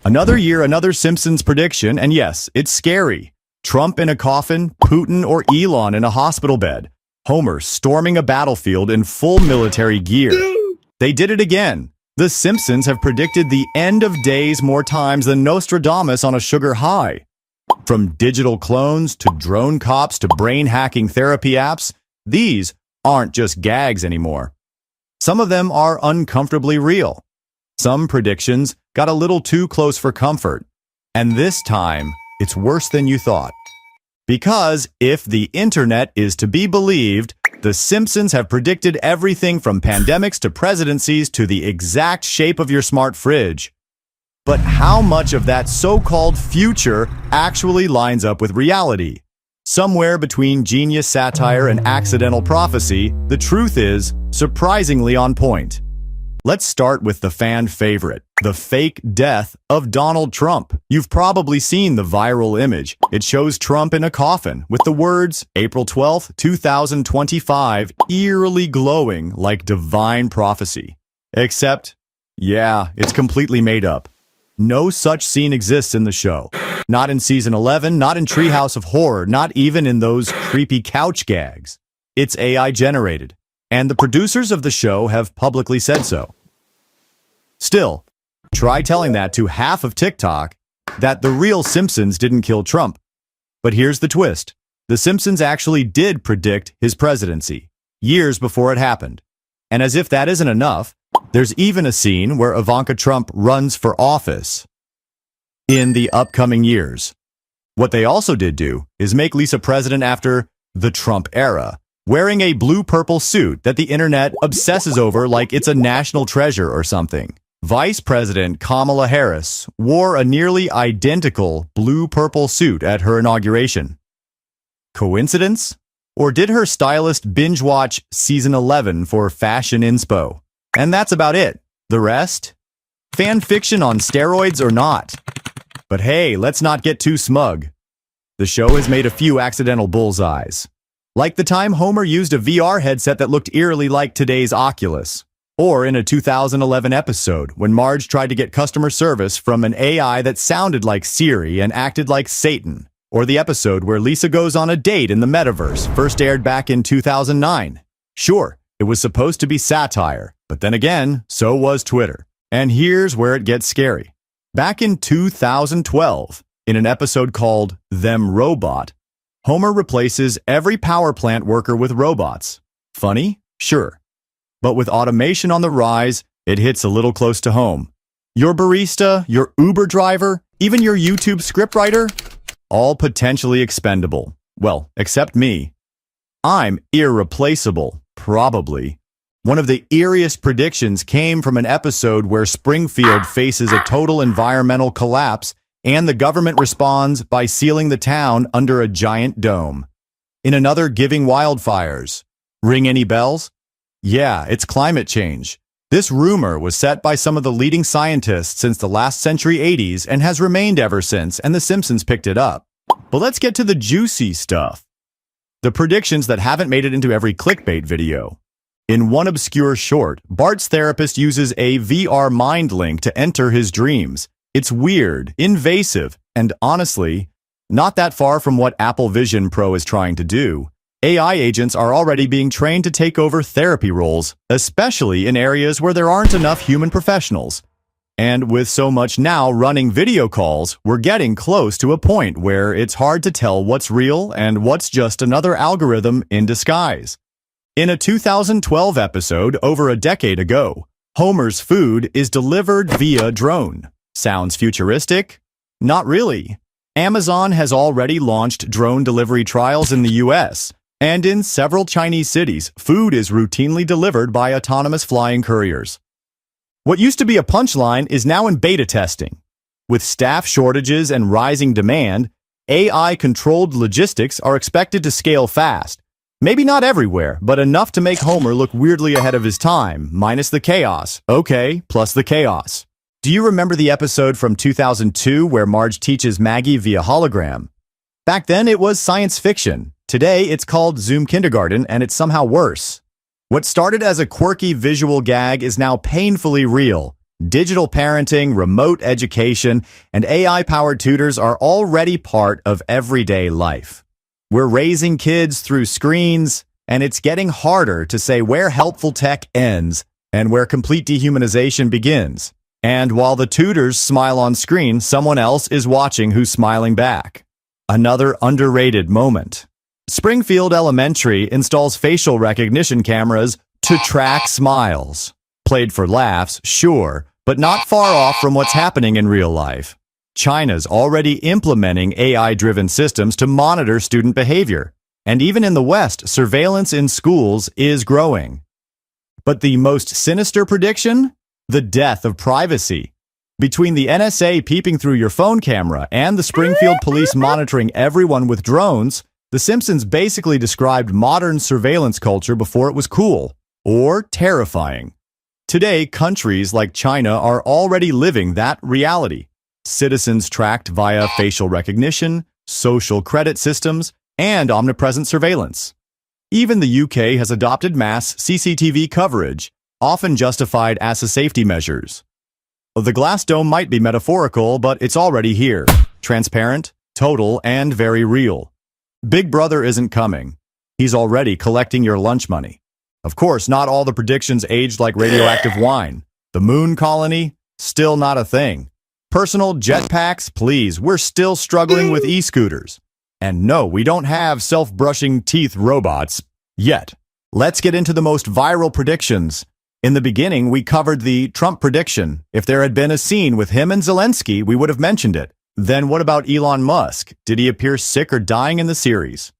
Another year, another Simpsons prediction, and yes, it's scary. Trump in a coffin, Putin or Elon in a hospital bed. Homer storming a battlefield in full military gear. They did it again. The Simpsons have predicted the end of days more times than Nostradamus on a sugar high. From digital clones to drone cops to brain-hacking therapy apps, these aren't just gags anymore. Some of them are uncomfortably real. Some predictions got a little too close for comfort. And this time, it's worse than you thought. Because if the internet is to be believed, The Simpsons have predicted everything from pandemics to presidencies to the exact shape of your smart fridge. But how much of that so-called future actually lines up with reality? Somewhere between genius satire and accidental prophecy, the truth is surprisingly on point. Let's start with the fan favorite, the fake death of Donald Trump. You've probably seen the viral image. It shows Trump in a coffin with the words April 12th, 2025 eerily glowing like divine prophecy. Except, yeah, it's completely made up. No such scene exists in the show. Not in season 11, not in Treehouse of Horror, not even in those creepy couch gags. It's AI generated, and the producers of the show have publicly said so. Still, try telling that to half of TikTok that the real Simpsons didn't kill Trump. But here's the twist. The Simpsons actually did predict his presidency, years before it happened. And as if that isn't enough, there's even a scene where Ivanka Trump runs for office in the upcoming years. What they also did do is make Lisa president after the Trump era, wearing a blue-purple suit that the internet obsesses over like it's a national treasure or something. Vice President Kamala Harris wore a nearly identical blue-purple suit at her inauguration. Coincidence? Or did her stylist binge-watch season 11 for fashion inspo? And that's about it. The rest? Fan fiction on steroids or not? But hey, let's not get too smug. The show has made a few accidental bullseyes. Like the time Homer used a VR headset that looked eerily like today's Oculus. Or in a 2011 episode when Marge tried to get customer service from an AI that sounded like Siri and acted like Satan. Or the episode where Lisa goes on a date in the metaverse, first aired back in 2009. Sure, it was supposed to be satire, but then again, so was Twitter. And here's where it gets scary. Back in 2012, in an episode called Them Robot, Homer replaces every power plant worker with robots. Funny? Sure. But with automation on the rise, it hits a little close to home. Your barista, your Uber driver, even your YouTube scriptwriter, all potentially expendable. Well, except me. I'm irreplaceable, probably. One of the eeriest predictions came from an episode where Springfield faces a total environmental collapse and the government responds by sealing the town under a giant dome. In another, Giving wildfires. Ring any bells? Yeah, it's climate change. This rumor was set by some of the leading scientists since the last century 80s and has remained ever since, and The Simpsons picked it up. But let's get to the juicy stuff. The predictions that haven't made it into every clickbait video. In one obscure short, Bart's therapist uses a VR mind link to enter his dreams. It's weird, invasive, and honestly, not that far from what Apple Vision Pro is trying to do. AI agents are already being trained to take over therapy roles, especially in areas where there aren't enough human professionals. And with so much now running video calls, we're getting close to a point where it's hard to tell what's real and what's just another algorithm in disguise. In a 2012 episode over a decade ago, Homer's food is delivered via drone. Sounds futuristic? Not really. Amazon has already launched drone delivery trials in the US, and in several Chinese cities, food is routinely delivered by autonomous flying couriers. What used to be a punchline is now in beta testing. With staff shortages and rising demand, AI-controlled logistics are expected to scale fast. Maybe not everywhere, but enough to make Homer look weirdly ahead of his time, minus the chaos. Okay, plus the chaos. Do you remember the episode from 2002 where Marge teaches Maggie via hologram? Back then, it was science fiction. Today, it's called Zoom Kindergarten, and it's somehow worse. What started as a quirky visual gag is now painfully real. Digital parenting, remote education, and AI-powered tutors are already part of everyday life. We're raising kids through screens, and it's getting harder to say where helpful tech ends and where complete dehumanization begins. And while the tutors smile on screen, someone else is watching who's smiling back. Another underrated moment. Springfield Elementary installs facial recognition cameras to track smiles. Played for laughs, sure, but not far off from what's happening in real life. China's already implementing AI-driven systems to monitor student behavior. And even in the West, surveillance in schools is growing. But the most sinister prediction? The death of privacy. Between the NSA peeping through your phone camera and the Springfield police monitoring everyone with drones, The Simpsons basically described modern surveillance culture before it was cool or terrifying. Today, countries like China are already living that reality. Citizens tracked via facial recognition, social credit systems, and omnipresent surveillance. Even the UK has adopted mass CCTV coverage, often justified as a safety measures. The glass dome might be metaphorical, but it's already here. Transparent, total, and very real. Big Brother isn't coming. He's already collecting your lunch money. Of course, not all the predictions aged like radioactive wine. The moon colony? Still not a thing. Personal jetpacks? Please, we're still struggling with e-scooters. And no, we don't have self-brushing teeth robots yet. Let's get into the most viral predictions. In the beginning, we covered the Trump prediction. If there had been a scene with him and Zelensky, we would have mentioned it. Then what about Elon Musk? Did he appear sick or dying in the series?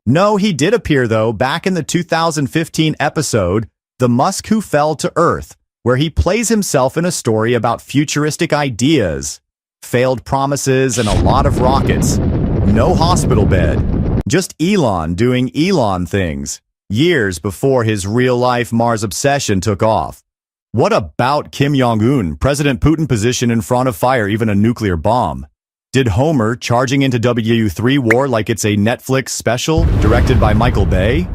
No, he did appear, though, back in the 2015 episode, The Musk Who Fell to Earth, where he plays himself in a story about futuristic ideas, failed promises, and a lot of rockets. No hospital bed. Just Elon doing Elon things, years before his real-life Mars obsession took off. What about Kim Jong-un, President Putin position in front of fire, even a nuclear bomb? Did Homer charging into WW3 war like it's a Netflix special directed by Michael Bay?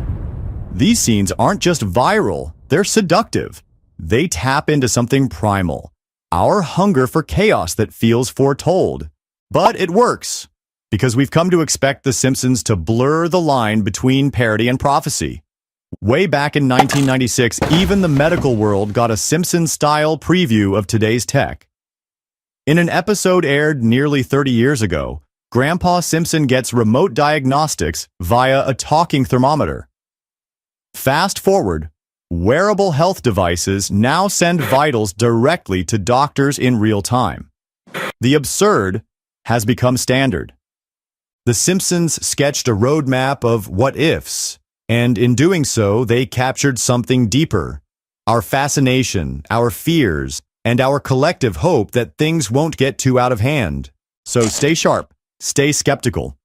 These scenes aren't just viral, they're seductive. They tap into something primal, our hunger for chaos that feels foretold. But it works, because we've come to expect The Simpsons to blur the line between parody and prophecy. Way back in 1996, even the medical world got a Simpsons-style preview of today's tech. In an episode aired nearly 30 years ago, Grandpa Simpson gets remote diagnostics via a talking thermometer. Fast forward, wearable health devices now send vitals directly to doctors in real time. The absurd has become standard. The Simpsons sketched a roadmap of what-ifs, and in doing so, they captured something deeper. Our fascination, our fears, and our collective hope that things won't get too out of hand. So stay sharp, stay skeptical,